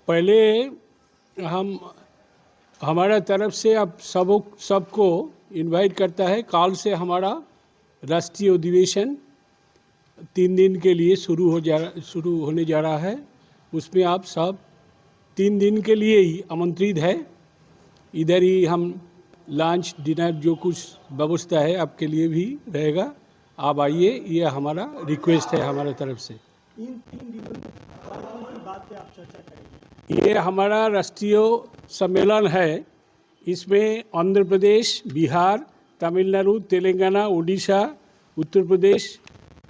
पहले हम हमारा तरफ से अब सबको इनवाइट करता है। काल से हमारा राष्ट्रीय अधिवेशन 3 दिन के लिए शुरू होने जा रहा है। उसमें आप सब 3 दिन के लिए ही आमंत्रित है। इधर ही हम लंच डिनर जो कुछ व्यवस्था है आपके लिए भी रहेगा। आप आइए, ये हमारा रिक्वेस्ट है हमारे तरफ से। इन 3 दिनों में कौन सी बात पे आप चर्चा करेंगे? ये हमारा राष्ट्रीय सम्मेलन है। इसमें आंध्र प्रदेश, बिहार, तमिलनाडु, तेलंगाना, उड़ीसा, उत्तर प्रदेश,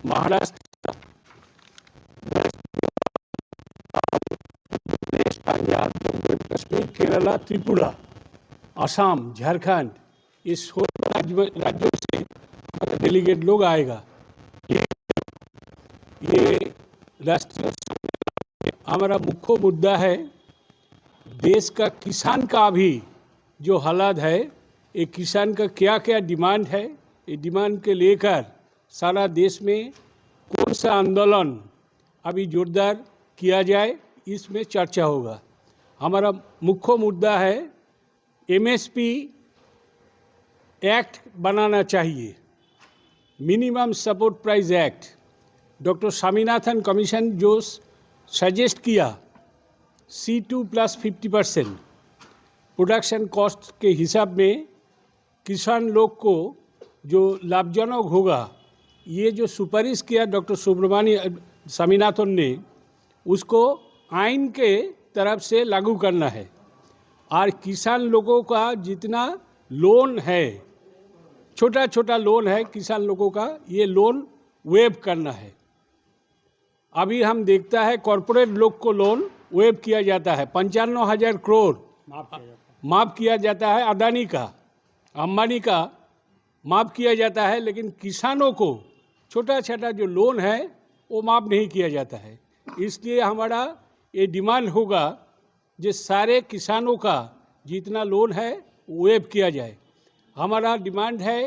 महाराष्ट्र, पंजाब, जम्मू कश्मीर, केरला, त्रिपुरा, असम, झारखंड, ये 16 राज्यों से डेलीगेट लोग आएगा। ये राष्ट्रीय हमारा मुख्य मुद्दा है देश का किसान का भी जो हालात है, ये किसान का क्या क्या डिमांड है, ये डिमांड के लेकर सारा देश में कौन सा आंदोलन अभी जोरदार किया जाए, इसमें चर्चा होगा। हमारा मुख्य मुद्दा है एमएसपी एक्ट बनाना चाहिए, minimum support price act. Doctor Swaminathan commission जो सजेस्ट किया C2 + 50% प्रोडक्शन कॉस्ट के हिसाब में किसान लोग को जो लाभजनक होगा, ये जो सुपारिश किया डॉक्टर स्वामीनाथन ने, उसको आइन के तरफ से लागू करना है। और किसान लोगों का जितना लोन है, छोटा छोटा लोन है किसान लोगों का, ये लोन वेव करना है। अभी हम देखता है कॉरपोरेट लोग को लोन वेव किया जाता है, 95,000 करोड़ माफ़ किया जाता है। अदानी का, अंबानी का माफ़ किया जाता है, लेकिन किसानों को छोटा छोटा जो लोन है वो माफ़ नहीं किया जाता है। इसलिए हमारा ये डिमांड होगा जो सारे किसानों का जितना लोन है वेव किया जाए। हमारा डिमांड है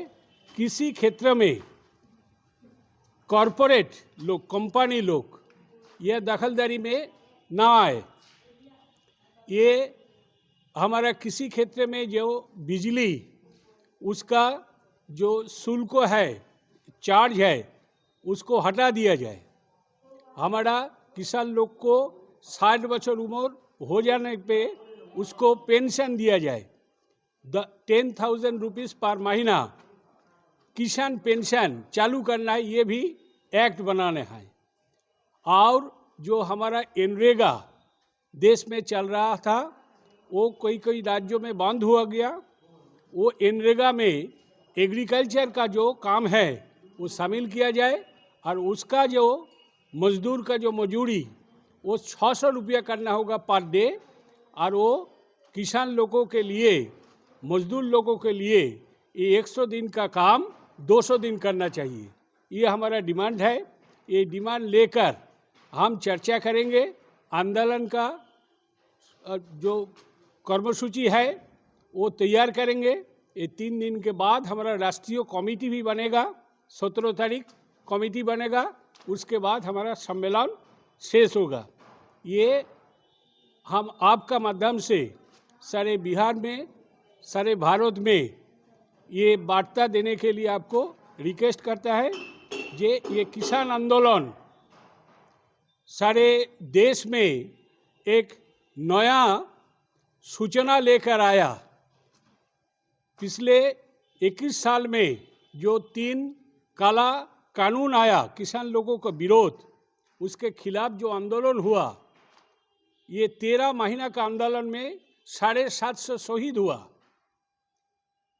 किसी क्षेत्र में कॉरपोरेट लोग, कंपनी लोग यह दखलदारी में ना आए। ये हमारा किसी क्षेत्र में जो बिजली उसका जो शुल्क है, चार्ज है, उसको हटा दिया जाए। हमारा किसान लोग को 60 वर्ष उम्र हो जाने पे उसको पेंशन दिया जाए, 10,000 रुपीज़ पर महीना किसान पेंशन चालू करना है, ये भी एक्ट बनाने हैं। और जो हमारा एनरेगा देश में चल रहा था, वो कोई राज्यों में बंद हुआ गया। वो एनरेगा में एग्रीकल्चर का जो काम है वो शामिल किया जाए, और उसका जो मजदूर का जो मजूरी वो 600 रुपया करना होगा पर डे। और वो किसान लोगों के लिए, मजदूर लोगों के लिए ये 100 दिन का काम 200 दिन करना चाहिए। ये हमारा डिमांड है। ये डिमांड लेकर हम चर्चा करेंगे। आंदोलन का जो कर्मसूची है वो तैयार करेंगे। ये 3 दिन के बाद हमारा राष्ट्रीय कमेटी भी बनेगा, 17 तारीख कमेटी बनेगा। उसके बाद हमारा सम्मेलन शेष होगा। ये हम आपका माध्यम से सारे बिहार में, सारे भारत में ये वार्ता देने के लिए आपको रिक्वेस्ट करता है। ये किसान आंदोलन सारे देश में एक नया सूचना लेकर आया। पिछले 21 साल में जो 3 काला कानून आया किसान लोगों का विरोध, उसके खिलाफ जो आंदोलन हुआ, ये 13 महीना का आंदोलन में 750 शहीद हुआ।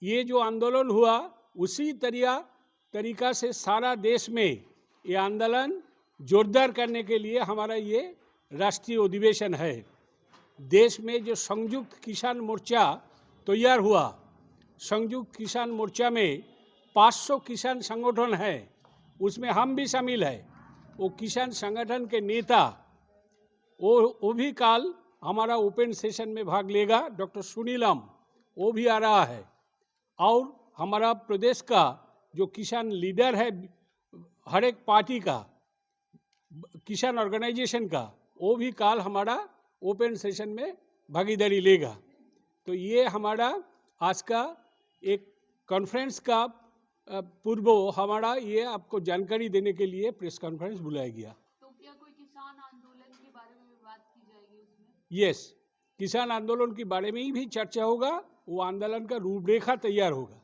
ये जो आंदोलन हुआ उसी तरीका से सारा देश में ये आंदोलन जोरदार करने के लिए हमारा ये राष्ट्रीय अधिवेशन है। देश में जो संयुक्त किसान मोर्चा तैयार हुआ, संयुक्त किसान मोर्चा में 500 किसान संगठन है, उसमें हम भी शामिल है। वो किसान संगठन के नेता वो भी कल हमारा ओपन सेशन में भाग लेगा। डॉक्टर सुनीलम वो भी आ रहा है। और हमारा प्रदेश का जो किसान लीडर है, हर एक पार्टी का, किसान ऑर्गेनाइजेशन का, वो भी कल हमारा ओपन सेशन में भागीदारी लेगा। तो ये हमारा आज का एक कॉन्फ्रेंस का पूर्व हमारा ये आपको जानकारी देने के लिए प्रेस कॉन्फ्रेंस बुलाया गया। तो क्या कोई किसान आंदोलन के बारे में भी बात की जाएगी उसमें? यस, किसान आंदोलन के बारे में ही भी चर्चा होगा। वो आंदोलन का रूपरेखा तैयार होगा।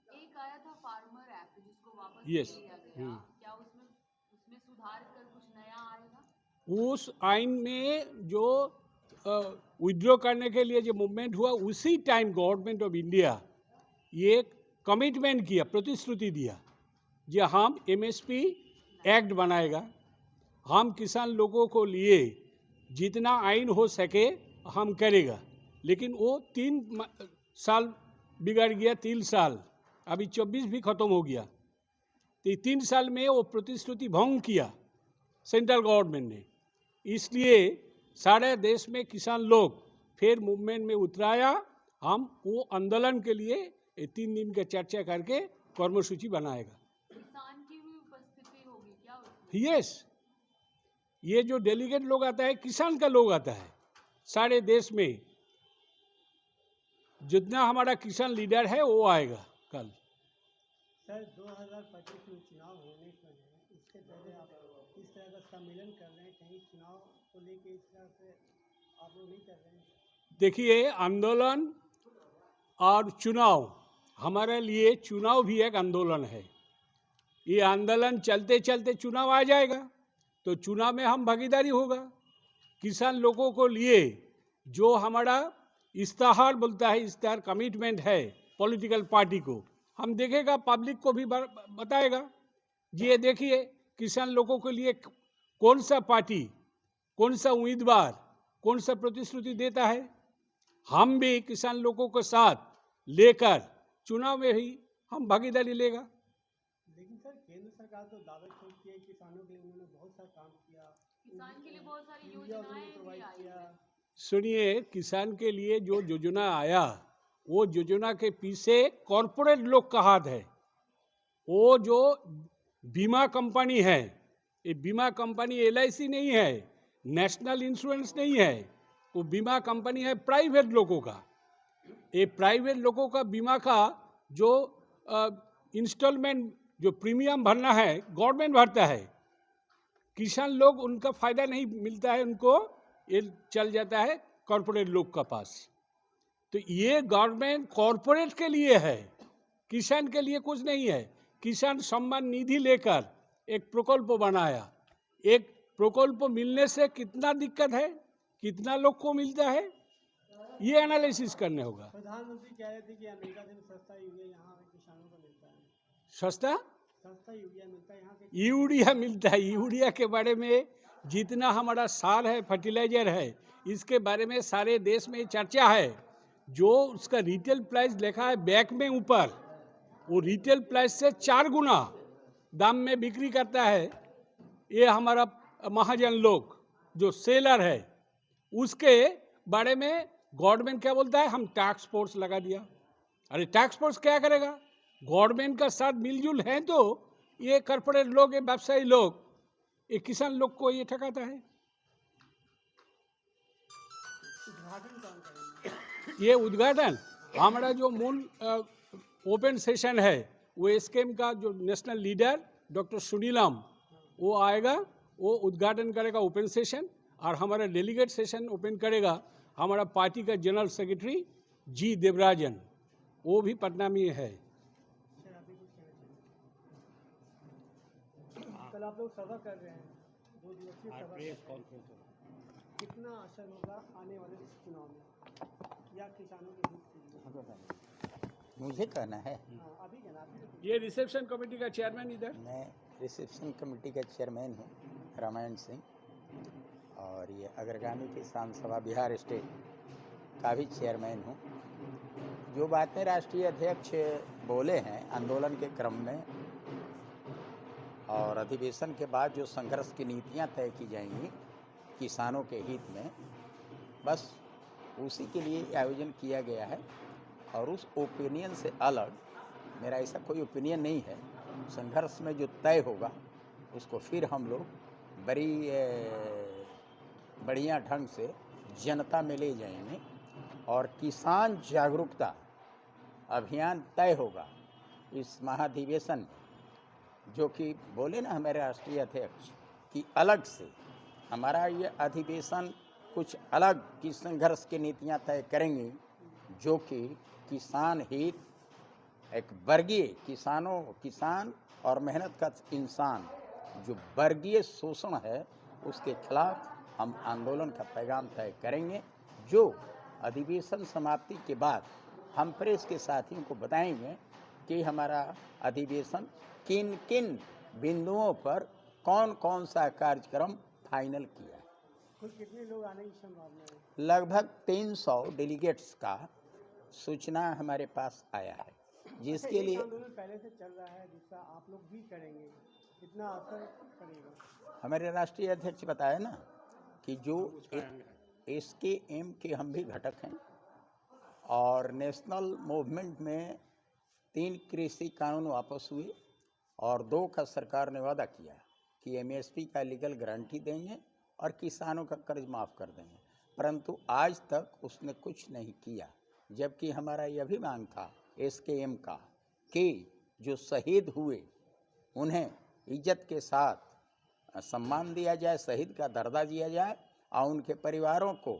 एक आया था फार्मर एक्ट जिसको वापस Yes. ले लिया गया, क्या उसमें सुधार कर कुछ नया आएगा? उस आइन में जो विड्रॉ करने के लिए जो मूवमेंट हुआ, उसी टाइम गवर्नमेंट ऑफ इंडिया ये कमिटमेंट किया, प्रतिश्रुति दिया जो हम एमएसपी एक्ट बनाएगा, हम किसान लोगों को लिए जितना आइन हो सके हम करेगा। लेकिन वो 3 साल बिगड़ गया, 3 साल, अभी 24 भी खत्म हो गया। तो 3 साल में वो प्रतिश्रुति भंग किया सेंट्रल गवर्नमेंट ने। इसलिए सारे देश में किसान लोग फिर मूवमेंट में उतराया। हम वो आंदोलन के लिए 3 दिन का चर्चा करके कर्मसूची बनाएगा। किसान की भी उपस्थिति होगी क्या उसमें? यस, ये जो डेलीगेट लोग आता है किसान का लोग आता है। सारे देश में जितना हमारा किसान लीडर है वो आएगा कल। सर 2025 में चुनाव होने पर है, इससे पहले आप इस तरह का सम्मेलन कर रहे हैं, कहीं चुनाव को लेके इस तरह से आप लोग नहीं कर रहे हैं? देखिए, आंदोलन और चुनाव, हमारे लिए चुनाव भी एक आंदोलन है। ये आंदोलन चलते चलते चुनाव आ जाएगा, तो चुनाव में हम भागीदारी होगा। किसान लोगों को लिए जो हमारा इस्ताहार बोलता है, इस्ताहार कमिटमेंट है पॉलिटिकल पार्टी को, हम देखेगा, पब्लिक को भी बताएगा। ये देखिए किसान लोगों के लिए कौन सा पार्टी, कौन सा उम्मीदवार, कौन सा प्रतिश्रुति देता है। हम भी किसान लोगों के साथ लेकर चुनाव में ही हम भागीदारी लेगा। लेकिन सर केंद्र सरकार तो दावे ठोकती है किसानों के लिए उन्होंने बहुत सा काम किया, किसान के लिए बहुत सारी यूरिया योजनाएं उन्होंने भी प्रोवाइड आई किया। हैं। सुनिए, किसान के लिए जो योजना आया, वो योजना के पीछे कॉरपोरेट लोग का हाथ है। वो जो बीमा कंपनी है, ये बीमा कंपनी LIC नहीं है, नेशनल इंश्योरेंस नहीं है, वो बीमा कंपनी है प्राइवेट लोगों का। ये प्राइवेट लोगों का बीमा का जो इंस्टॉलमेंट, जो प्रीमियम भरना है, गवर्नमेंट भरता है। किसान लोग उनका फायदा नहीं मिलता है, उनको ये चल जाता है कॉरपोरेट लोग का पास। तो ये गवर्नमेंट कॉरपोरेट के लिए है, किसान के लिए कुछ नहीं है। किसान सम्मान निधि लेकर एक प्रकल्प बनाया। एक प्रकल्प मिलने से कितना दिक्कत है, कितना लोग को मिलता है, ये एनालिसिस करने होगा। प्रधानमंत्री कह रहे थे कि अमेरिका से भी सस्ता यूरिया यहाँ किसानों को मिलता है, सस्ता सस्ता यूरिया मिलता है यहाँ के। यूरिया मिलता है। यूरिया के बारे में जितना हमारा सार है, फर्टिलाइजर है, इसके बारे में सारे देश में चर्चा है। जो उसका रिटेल प्राइस लिखा है बैग में ऊपर, वो रिटेल प्राइस से 4 गुना दाम में बिक्री करता है। ये हमारा महाजन लोग जो सेलर है, उसके बारे में गवर्नमेंट क्या बोलता है, हम टैक्स फोर्स लगा दिया। अरे टैक्स फोर्स क्या करेगा? गवर्नमेंट का साथ मिलजुल है तो ये कॉर्पोरेट लोग, ये व्यवसायी लोग, ये किसान लोग को ये ठकाता है। उद्घाटन कौन करेंगे? ये उद्घाटन हमारा जो मूल ओपन सेशन है, वो स्कीम का जो नेशनल लीडर डॉक्टर सुनीलम, वो आएगा, वो उद्घाटन करेगा ओपन सेशन। और हमारा डेलीगेट सेशन ओपन करेगा हमारा पार्टी का जनरल सेक्रेटरी जी देवराजन, वो भी पटना में है। सर अभी कुछ कहना चाहिए? कल आप लोग सभा कर रहे हैं, 2 दिवसीय सभा, कितना असर होगा आने वाले चुनाव में या किसानों के हित के लिए? मुझे कहना है, हाँ, अभी कहना आप। ये रिसेप्शन कमेटी का चेयरमैन इधर, मैं रिसेप्शन कमेटी का चेयरमैन हूँ, रामायण सिंह, और ये अग्रगामी किसान सभा बिहार स्टेट का भी चेयरमैन हूँ। जो बातें राष्ट्रीय अध्यक्ष बोले हैं आंदोलन के क्रम में और अधिवेशन के बाद जो संघर्ष की नीतियाँ तय की जाएंगी किसानों के हित में, बस उसी के लिए आयोजन किया गया है। और उस ओपिनियन से अलग मेरा ऐसा कोई ओपिनियन नहीं है। संघर्ष में जो तय होगा उसको फिर हम लोग बड़ी बढ़िया ढंग से जनता में ले जाएंगे और किसान जागरूकता अभियान तय होगा इस महाधिवेशन में। जो कि बोले ना हमारे राष्ट्रीय अध्यक्ष कि अलग से हमारा ये अधिवेशन कुछ अलग की संघर्ष की नीतियां तय करेंगे, जो कि किसान हित, एक वर्गीय किसान और मेहनत का इंसान जो वर्गीय शोषण है उसके खिलाफ हम आंदोलन का पैगाम तय करेंगे, जो अधिवेशन समाप्ति के बाद हम प्रेस के साथियों को बताएंगे कि हमारा अधिवेशन किन किन बिंदुओं पर कौन कौन सा कार्यक्रम फाइनल किया। कुल कितने लोग आने की संभावना है? लगभग 300 डेलीगेट्स का सूचना हमारे पास आया है, जिसके एक लिए आंदोलन पहले से चल रहा है जिसका आप लोग भी करेंगे, कितना असर पड़ेगा? हमारे राष्ट्रीय अध्यक्ष बताया ना कि जो SKM के हम भी घटक हैं और नेशनल मूवमेंट में 3 कृषि कानून वापस हुए और 2 का सरकार ने वादा किया कि MSP का लीगल गारंटी देंगे और किसानों का कर्ज माफ़ कर देंगे, परंतु आज तक उसने कुछ नहीं किया। जबकि हमारा यह भी मांग था SKM का कि जो शहीद हुए उन्हें इज्जत के साथ सम्मान दिया जाए, शहीद का दर्जा दिया जाए और उनके परिवारों को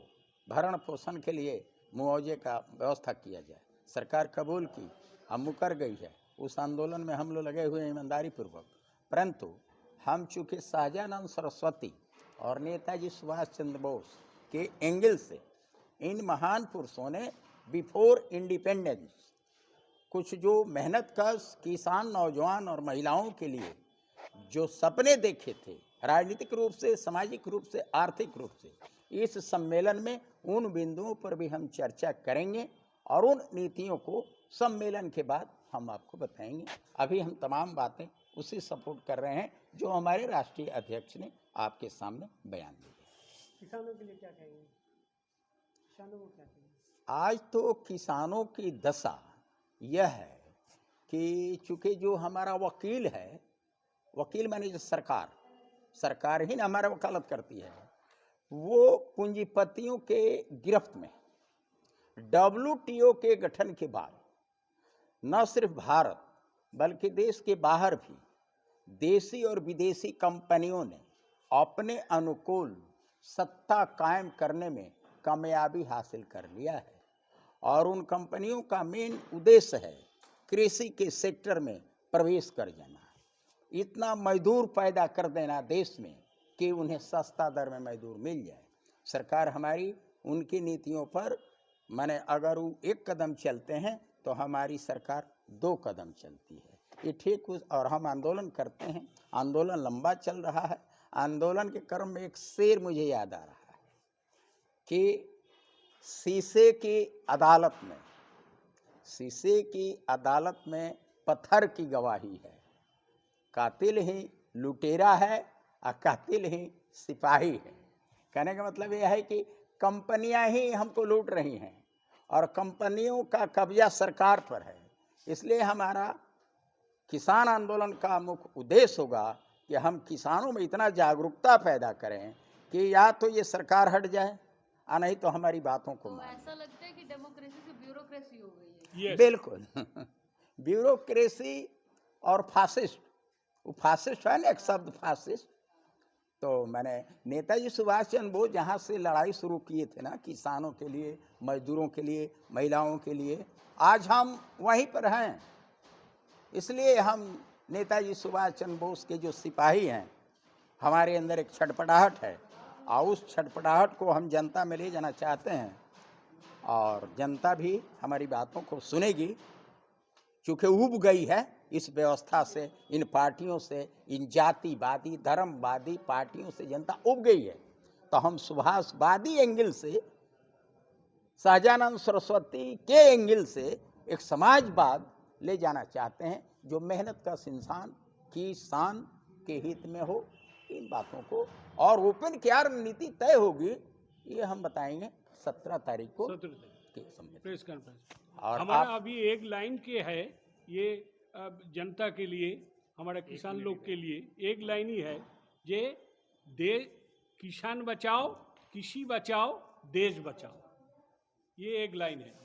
भरण पोषण के लिए मुआवजे का व्यवस्था किया जाए। सरकार कबूल की, अब मुकर गई है। उस आंदोलन में हम लोग लगे हुए हैं ईमानदारी पूर्वक, परंतु हम चूँकि शाहजानंद सरस्वती और नेताजी सुभाष चंद्र बोस के एंगल से इन महान पुरुषों ने बिफोर इंडिपेंडेंस कुछ जो मेहनत कश किसान, नौजवान और महिलाओं के लिए जो सपने देखे थे, राजनीतिक रूप से, सामाजिक रूप से, आर्थिक रूप से, इस सम्मेलन में उन बिंदुओं पर भी हम चर्चा करेंगे और उन नीतियों को सम्मेलन के बाद हम आपको बताएंगे। अभी हम तमाम बातें उसी सपोर्ट कर रहे हैं जो हमारे राष्ट्रीय अध्यक्ष ने आपके सामने बयान दी। किसानों के लिए क्या कहेंगे? किसानों को क्या कहेंगे? आज तो किसानों की दशा यह है कि चूँकि जो हमारा वकील है, वकील माने जो सरकार ही ना हमारा वकालत करती है, वो पूंजीपतियों के गिरफ्त में WTO के गठन के बाद न सिर्फ भारत बल्कि देश के बाहर भी देशी और विदेशी कंपनियों ने अपने अनुकूल सत्ता कायम करने में कामयाबी हासिल कर लिया है और उन कंपनियों का मेन उद्देश्य है कृषि के सेक्टर में प्रवेश कर जाना, इतना मजदूर पैदा कर देना देश में कि उन्हें सस्ता दर में मजदूर मिल जाए। सरकार हमारी उनकी नीतियों पर माने अगर वो 1 कदम चलते हैं तो हमारी सरकार 2 कदम चलती है। ये ठीक और हम आंदोलन करते हैं, आंदोलन लंबा चल रहा है। आंदोलन के क्रम में एक शेर मुझे याद आ रहा है कि शीशे की अदालत में पत्थर की गवाही है, कातिल ही लुटेरा है और कातिल ही सिपाही है। कहने का मतलब यह है कि कंपनियां ही हमको लूट रही हैं और कंपनियों का कब्जा सरकार पर है। इसलिए हमारा किसान आंदोलन का मुख्य उद्देश्य होगा कि हम किसानों में इतना जागरूकता पैदा करें कि या तो ये सरकार हट जाए और नहीं तो हमारी बातों को तो मान ऐसा लगता है कि डेमोक्रेसी से ब्यूरोक्रेसी हो गई है। Yes. बिल्कुल ब्यूरोक्रेसी और फासिस्ट, वो फासिस्ट है ना, एक शब्द फासिस्ट। तो मैंने नेताजी सुभाष चंद्र बोस जहाँ से लड़ाई शुरू किए थे ना, किसानों के लिए, मजदूरों के लिए, महिलाओं के लिए, आज हम वहीं पर हैं। इसलिए हम नेताजी सुभाष चंद्र बोस के जो सिपाही हैं, हमारे अंदर एक छटपटाहट है और उस छटपटाहट को हम जनता में ले जाना चाहते हैं और जनता भी हमारी बातों को सुनेगी। चूँकि उब गई है इस व्यवस्था से, इन पार्टियों से, इन जातिवादी धर्मवादी पार्टियों से जनता उब गई है, तो हम सुभाषवादी एंगल से, शाहजानंद सरस्वती के एंगल से एक समाजवाद ले जाना चाहते हैं जो मेहनत का इंसान किसान के हित में हो। इन बातों को और ओपन क्या नीति तय होगी ये हम बताएंगे 17 तारीख को 17 तारीख के सम्मेलन। Press conference. और हमारा आप अभी एक लाइन के है ये जनता के लिए, हमारे किसान लोग के लिए एक लाइन ही है, ये दे किसान बचाओ, कृषि बचाओ देश बचाओ, ये एक लाइन है।